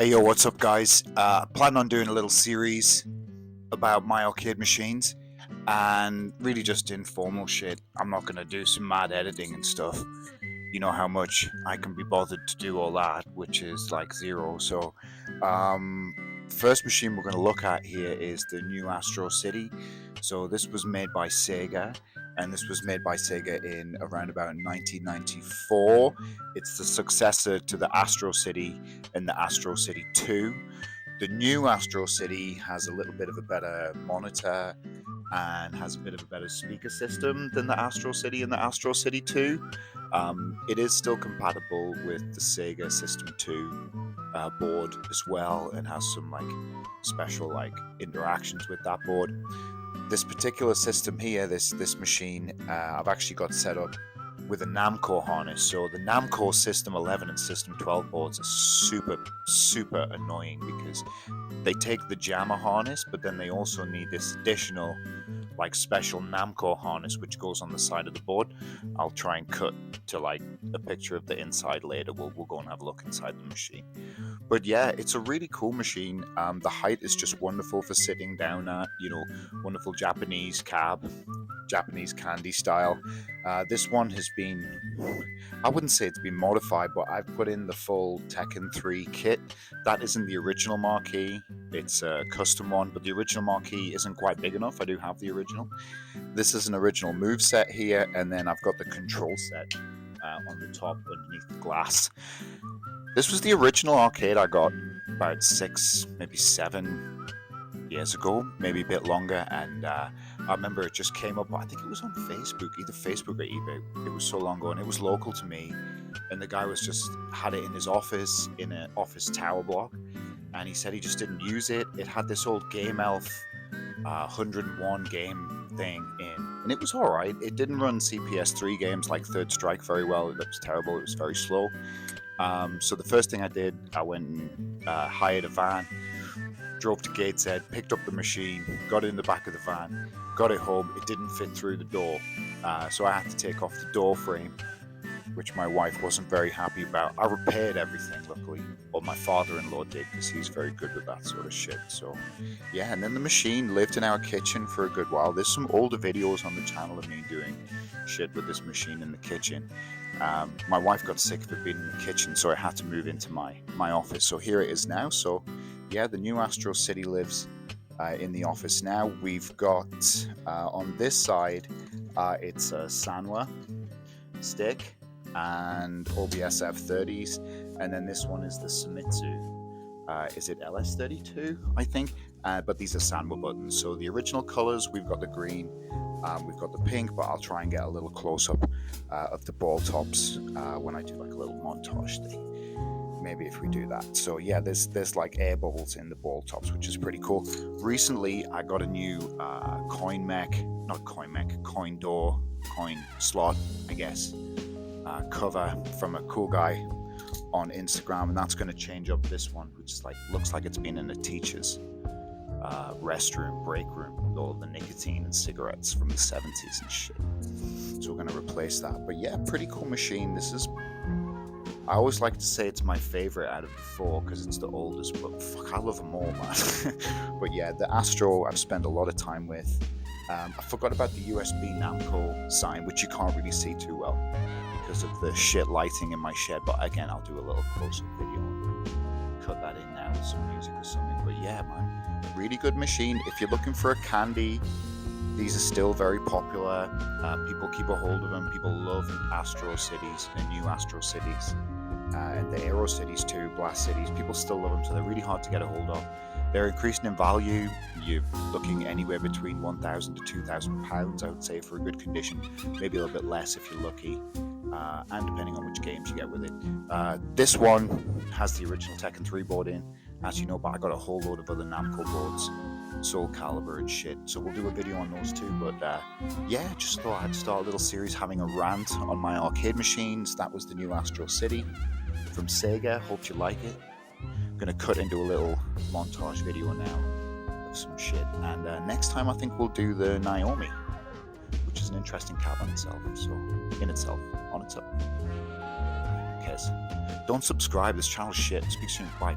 Hey yo, what's up, guys? Plan on doing a little series about my arcade machines and really just informal shit. I'm not gonna do some mad editing and stuff. You know how much I can be bothered to do all that, which is like zero. So, first machine we're gonna look at here is the New Astro City. So this was made by Sega, and this was made by Sega in around about 1994. It's the successor to the Astro City and the Astro City 2. The new Astro City has a little bit of a better monitor and has a bit of a better speaker system than the Astro City and the Astro City 2. It is still compatible with the Sega System 2 board as well, and has some special interactions with that board. This particular system here, this machine, I've actually got set up with a Namco harness. So the Namco System 11 and System 12 boards are super annoying because they take the jammer harness, but then they also need this additional special Namco harness which goes on the side of the board. I'll try and cut to a picture of the inside later. We'll go and have a look inside the machine. But yeah, it's a really cool machine. The height is just wonderful for sitting down at, wonderful Japanese cab, Japanese candy style. This one has been, I wouldn't say it's been modified, but I've put in the full Tekken 3 kit. That isn't the original marquee, it's a custom one, but the original marquee isn't quite big enough. I do have the original. This is an original move set here, and then I've got the control set on the top underneath the glass. This was the original arcade I got about 6, maybe 7 years ago, maybe a bit longer, and I remember it just came up. I think it was on Facebook, either Facebook or eBay. It was so long ago, and it was local to me. And the guy had it in his office, in an office tower block, and he said he just didn't use it. It had this old Game Elf 101 game thing in, and it was all right. It didn't run CPS 3 games like Third Strike very well. It was terrible. It was very slow. So the first thing I did, I went and hired a van, drove to Gateshead, picked up the machine, got it in the back of the van, got it home. It didn't fit through the door, so I had to take off the door frame, which my wife wasn't very happy about. I repaired everything, luckily, or my father-in-law did, because he's very good with that sort of shit. So yeah, and then the machine lived in our kitchen for a good while. There's some older videos on the channel of me doing shit with this machine in the kitchen. My wife got sick of it being in the kitchen, so I had to move into my office. So here it is now. So yeah, the new Astro City lives in the office now. We've got on this side, it's a Sanwa stick and OBSF 30s, and then this one is the Sumitsu. Is it LS32? I think. But these are Sanwa buttons. So the original colors, we've got the green, we've got the pink, but I'll try and get a little close-up of the ball tops when I do a little montage thing. Maybe if we do that. So yeah, there's air bubbles in the ball tops, which is pretty cool. Recently, I got a new coin slot, I guess, cover from a cool guy on Instagram, and that's going to change up this one, which is looks like it's been in a teacher's restroom, break room, with all the nicotine and cigarettes from the 70s and shit. So we're going to replace that. But yeah, pretty cool machine. I always like to say it's my favorite out of the 4 because it's the oldest, but fuck, I love them all, man. But yeah, the Astro I've spent a lot of time with. I forgot about the USB Namco sign, which you can't really see too well because of the shit lighting in my shed, but again, I'll do a little close-up video and cut that in now with some music or something. But yeah, man, really good machine. If you're looking for a candy, these are still very popular. People keep a hold of them. People love Astro Cities and New Astro Cities. And the Aero Cities too, Blast Cities. People still love them, so they're really hard to get a hold of. They're increasing in value. You're looking anywhere between £1,000 to £2,000, I would say, for a good condition. Maybe a little bit less if you're lucky, and depending on which games you get with it. This one has the original Tekken 3 board in, as you know, but I got a whole load of other Namco boards, Soul Calibur and shit. So we'll do a video on those too. But yeah, just thought I'd start a little series having a rant on my arcade machines. That was the new Astro City from Sega. Hope you like it. I'm gonna cut into a little montage video now of some shit, and next time I think we'll do the Naomi, which is an interesting cab on itself. So on itself. Who cares? Don't subscribe. This channel's shit. Speak soon. Bye.